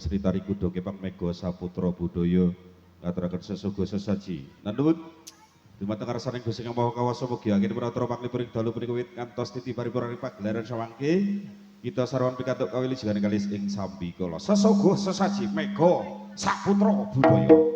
Sri Tari Kudo Kepang Mega Saputra Budaya ngaturaken sesugo sesaji. Nuwun dumateng ngarsaning Gusti Kang Maha Kawasa mugi anggen pranatra panglipur dalu punika wit ngantos titi paripurna pagelaran sawangke kita sarwan pikantuk kawilujengan kalis ing sambikala sesugo sesaji Mega Saputra Budaya.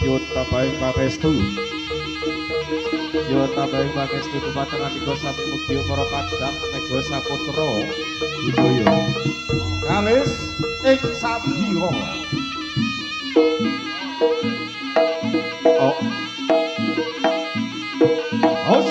Yota baik pangestu dumateng andika sami mugi para kadang Mega Saputra Budaya kalis ing sabira. Oh. Hos.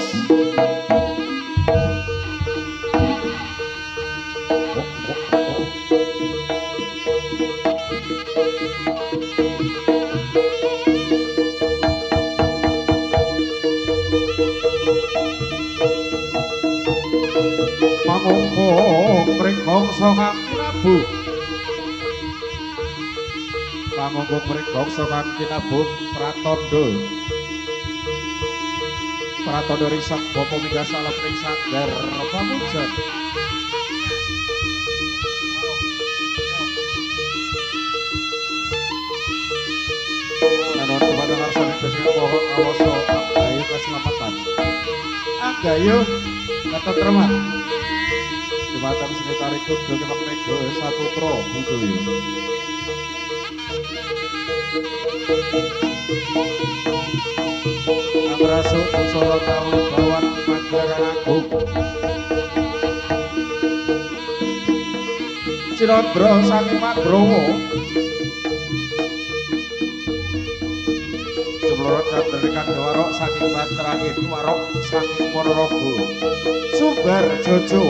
Mreksa kanthi nabuh pangongkong mreksa kanthi nabuh pratandha risak bapa minggah salam ing sanggar pamujan ana dumateng ngarsaning Gusti Maha Kawasa anggayu keselamatan anggayu ketentreman dumateng Sri Tari Kudo Kepang Mega Saputra Budaya. Amrasuk Pusara Kawibawan Panjaran Agung Cinandra saking Madrawa Jemlorot Candrikan Warok saking Bantrangin Warok saking Ponorogo Sumber Jojo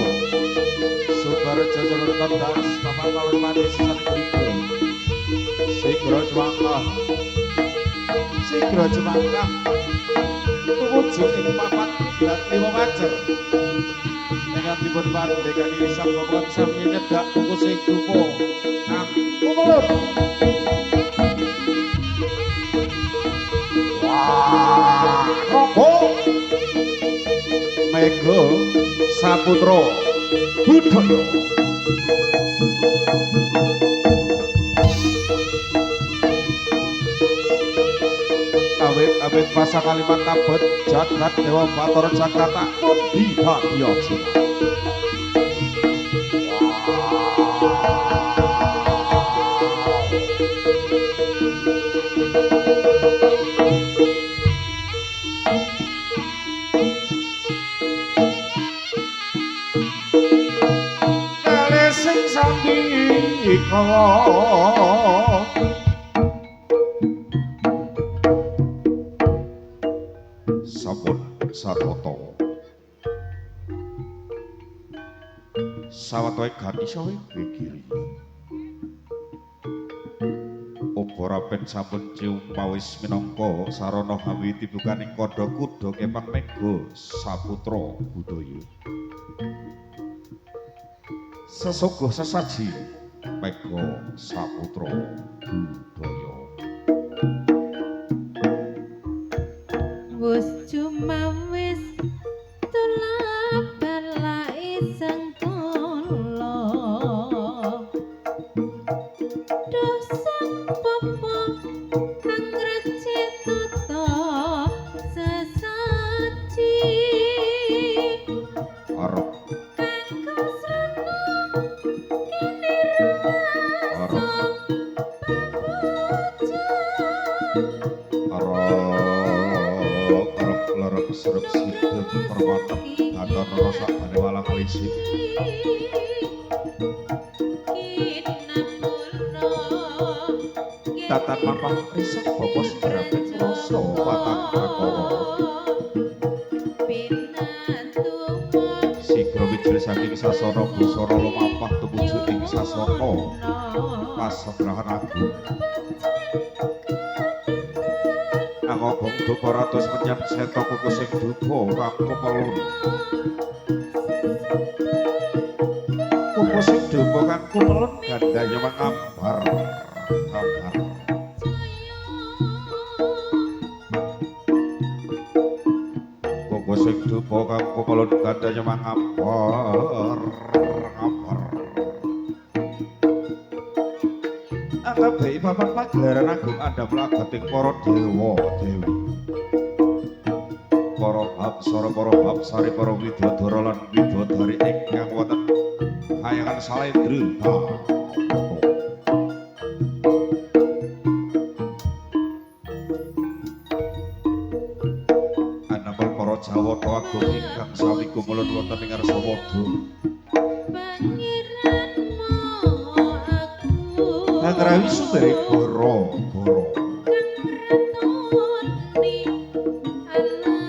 Tondas Papan Pawan Mati Sisani Beriku Sigro Jumangkah Tumuju ing papat dan 5 majer dengan dipun pandhekan isam ngomong sami nyedak buku sing dupa umulur wah robo Mega Saputra Budaya. Awit pasang kalimat kabut jagat Dewa Bathara Jakarta Mundi Bagya kalis sing sambikala sawetawé ganti sawe kiri obora pen sampun cium pawis minangka sarana hawi tibukaning Kandha Kuda Kepang Mega Saputra Budaya sesuguh sesaji Mega Saputra Budaya wis cuma wis tulak balai sang kula dosa papa kang recita sesaji arep kang srana kene rasa kerep lerep serep sidem permatem gaton rasa bane walang alisip tatan mampah risak bapa sidraping rasa watang prakara sigra wijil saking sasana busara lumampah tumuju ing sasana pasebrahan agung angobong dupa ratus menyang seta kuku sing dupa kang kepelun kuku sing dupa kang kepelun gandaya mangambar ambar kuku sing dupa kang kepelun gandaya mangambar ambar Anggabai papan pagelaran agung andam lagating para dewa dewi para apsara para apsari para widodara lan widodari ingkang wonten hayangan salendra anapun para jawata agung ingkang sami kumulun wonten ing Ngarsawadha Angrawi sumbere goro-goro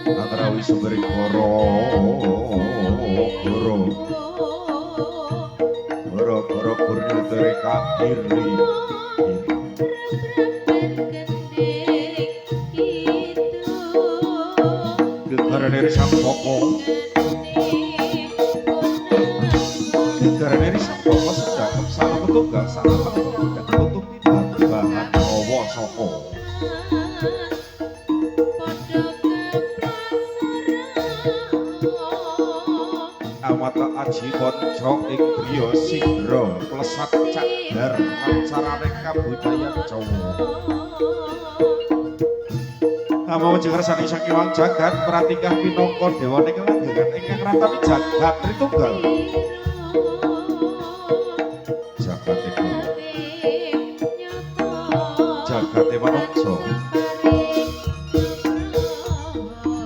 Angrawi sumbere goro-goro Goro-goro gurnyotere kakiri Gegarane sang boko Gegarane sang boko sedakep salah petunggal salah bahan rawa saka awata aji kanca ing griya sigra plesat cadar lancarane kabudayan Jawa Namo jengersani saking jagat pratikah pinangka dewane kelanggengan ingkang ratani jagat Tritunggal jagate jagate manungsa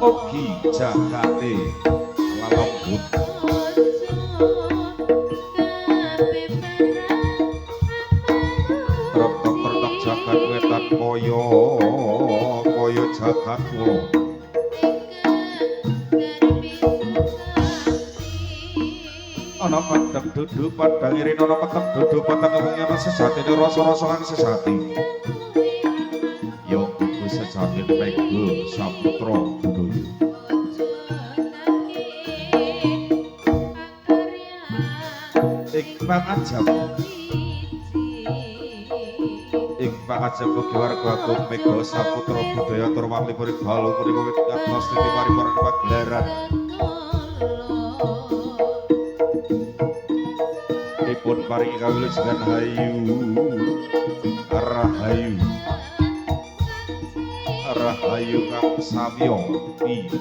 ugi jagate lalembut trep-trep jagat wetan kaya jagat kula ana padhang dudu padhang irin ana peteng dudu peteng wengi ana sejatine rasa-rasa kang sejati ya iku sejatine Mega Saputra Budaya ing pangajab ugi warga agung Mega Saputra Budaya tur wali-wali dalu punika ngantos titi paripurna pagelaran dipun paringi kawilujengan rahayu kang samya piaki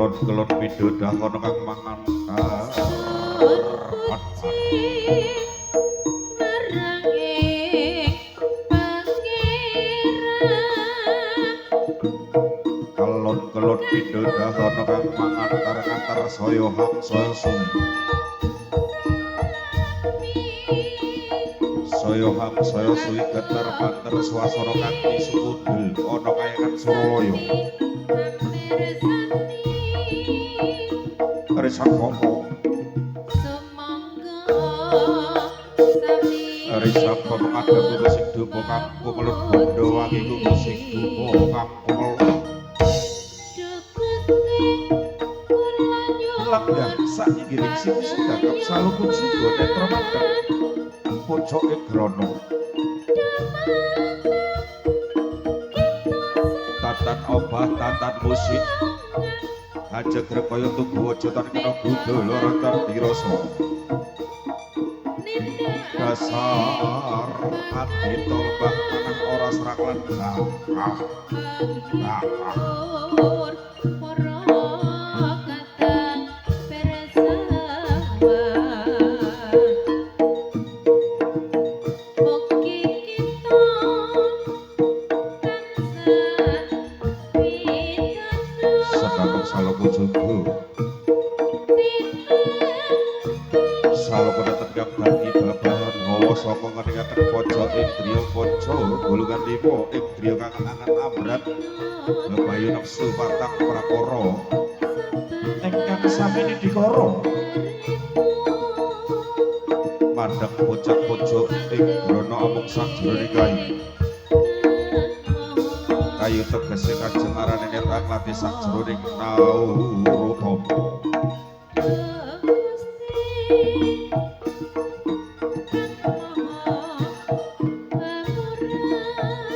kelon-kelon midodah ana kang mangan kelon-kelon midodah ana kang mangan antar saya hak saya sumi saya hak saya suwi getar banter swasana kanthi sukundul ana kayangan Suralaya Resak koko Resak koko ada musik dupo kang kumelut bondo wangi musik dupo kang kumelut Langgang sak giring sing sedakap salupun sugo netra mandang pucoke grono tatan obah tatan musik ajeg repaya tugu aja tan kena budal ora dirasa dasar ati tombak manang ora serak lan saka ngeningaken pojok ing griya kaca golongan 5 ing griya kang angan amrat bebayu nafsu patang prakara ingkang sami dikara mandheng pojok-pojok ing grana amung sajroning kayu tegese kanjeng arane netang lati sajroning naurutama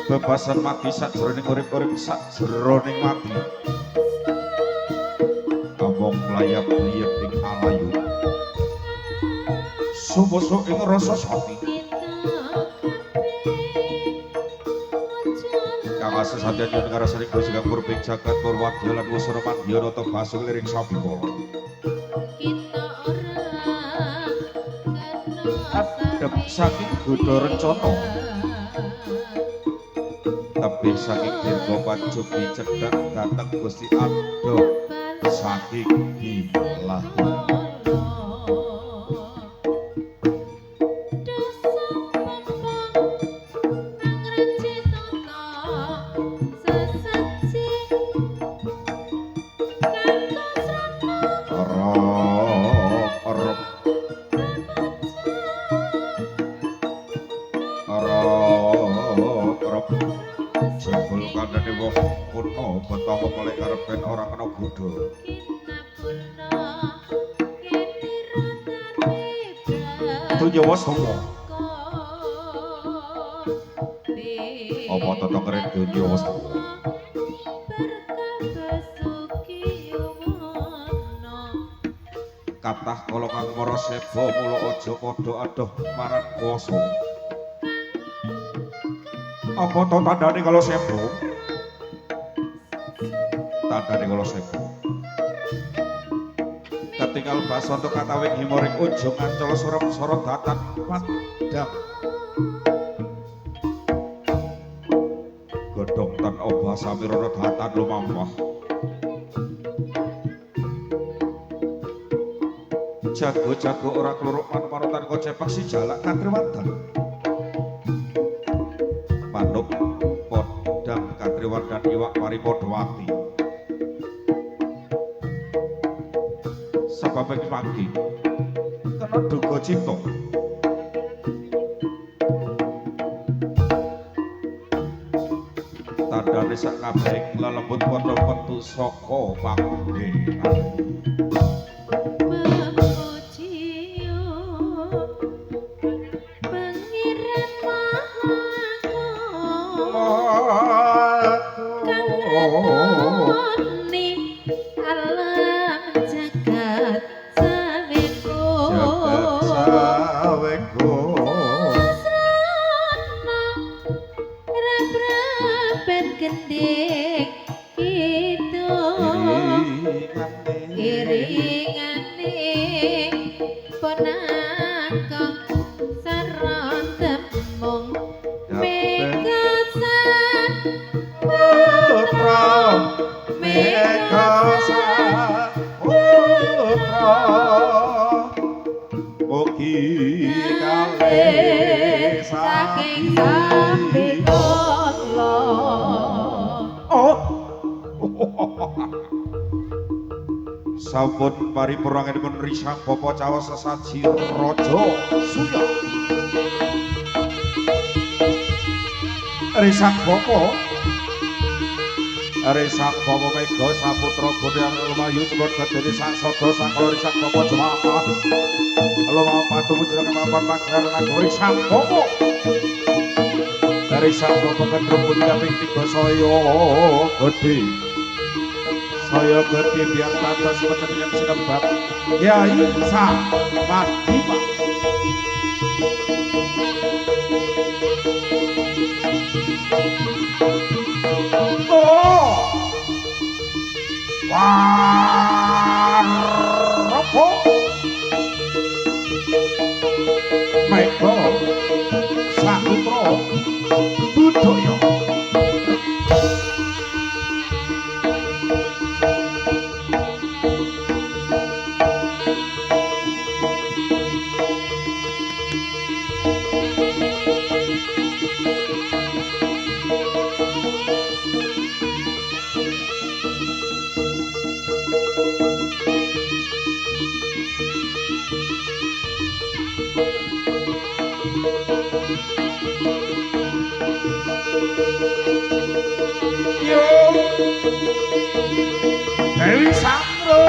bebasan mati sajroning urip-urip sajroning mati among layap-liyep ing alayu sumoso ing rasa sati kang asesadyan yen ngarasani dosa kurbing jagat purwadya lan wusana mandya nata basung liring sabikala adhep saking godha rencana tebih saking dirga pancupi cedhak dhateng Gusti Ando saking ilahi Tunyawa sanga apa tata keren tunyawa sanga kathah kala kang mara seba mula aja padha adoh marang kuwasa apa to tandane kala seba tandane kala seba ketinggal basanta katawing himoring ujung ancala surem sorot datan padang godhong tan obah samirana datan lumampah jago-jago ora kluruk manut-manutan kocepak si jalak katriwandan manuk podang katriwandan iwak paripadawati sebab pagi kena duga cipta tandane sak kabeh lelembut padha metu saka panggenan gendek gitu iringane ponaka saron temung megasa putra megasa putra mugi kalih saking sambikala oh sampun paripurnanipun risang bapa cawas sesaji raja suya risang bapa mega saputra bodhang lumayu sebut gedene sang sada sang kala risang bapa jemaah lumayu patumu jeneng papan pagelaran nagari sang bapa risang bapa kendrung pun kaping 3 saya gede biang tata semacam yang sinembat Yai Samadima oh Waropo Mega Saputra Budaya Dewi Sandro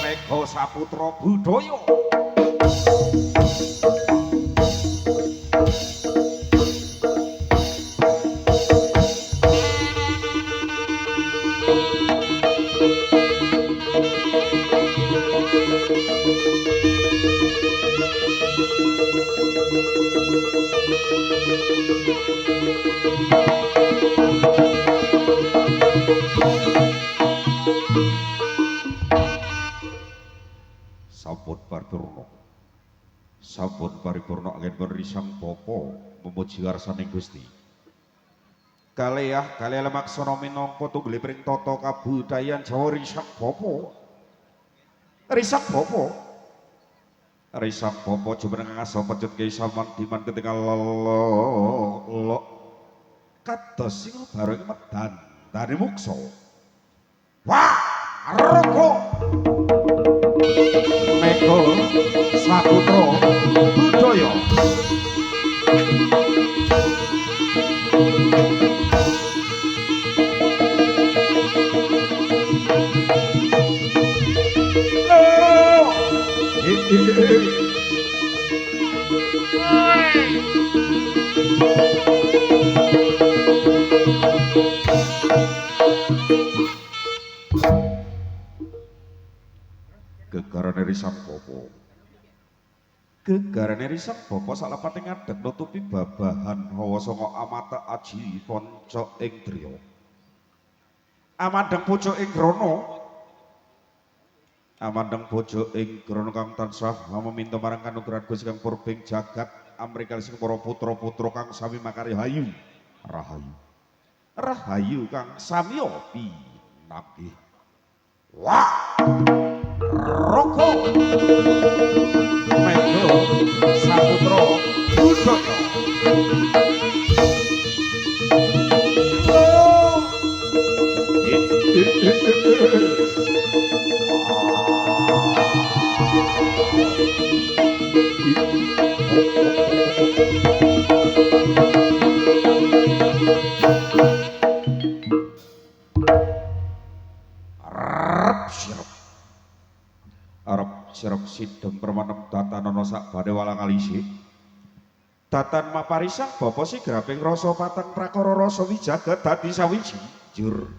Mega Saputra Budaya sampun paripurna anggen berisang bapa memuji ngarsaning Gusti kalih lemaksana minangka tunggaliping tata kabudayan Jawa risang bapa jumeneng ngasa pecut Kyai Samandiman ketingal lelok kados sing bareng medan dane muksa wah roko Mega Saputra Budaya gegarane risang bapa salapate ngadeg nutupi babahan hawa sanga amata aji panca ing driya amandeng bojo ing grana kang tansah maminta marang kanugrahan Gusti kang purbing jagat amrikali sing para putra-putra kang sami makarya rahayu kang samya pinanggih wah roko Mega Saputra Budaya Sirep sideng permanem datanono sak badhe walang alisi datan maparisang bapa sigraping rasa patang prakara rasa wijagat dadi sawiji jur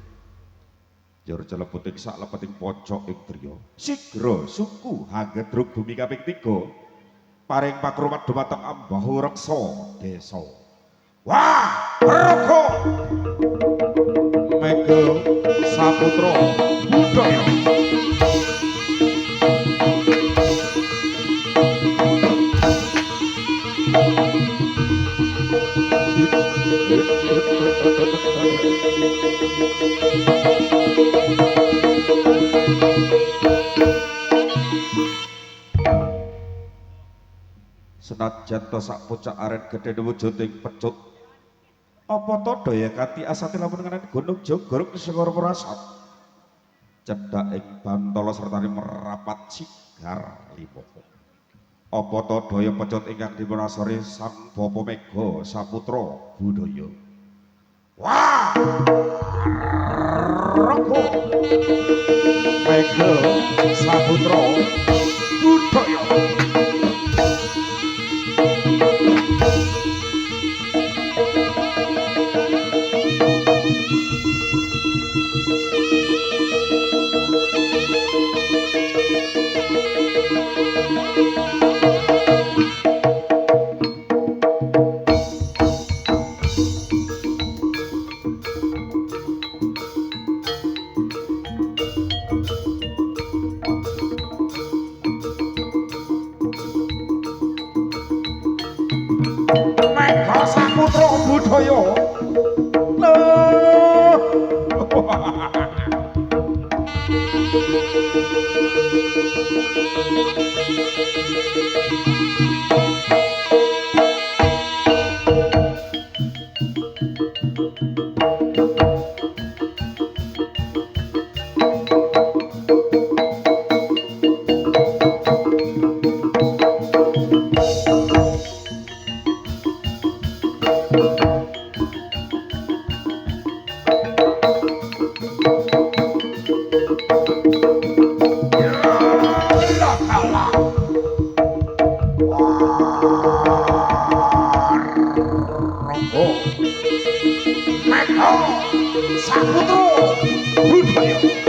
celeputing sak lepeting pocok ing driya sigra suku hangedruk bumi kaping 3 paring pakrumat dumateng ambahu reksa desa. Wah, Praga Mega Saputra Budaya. Senajan to sak pucak aren gedhe wujuding pecut. Apa to daya kanthi asate lamun ngenani gunung Jogorok Segara Prasat. Cedhak ing Bantala sertane merapat sigar limo. Apa to daya pecut ingkang dipunasori Sang Bapa Mega Saputra Budaya. Wah! Praga Mega Saputra Budaya. Mega Saputra Budaya. Mega Saputra Budaya.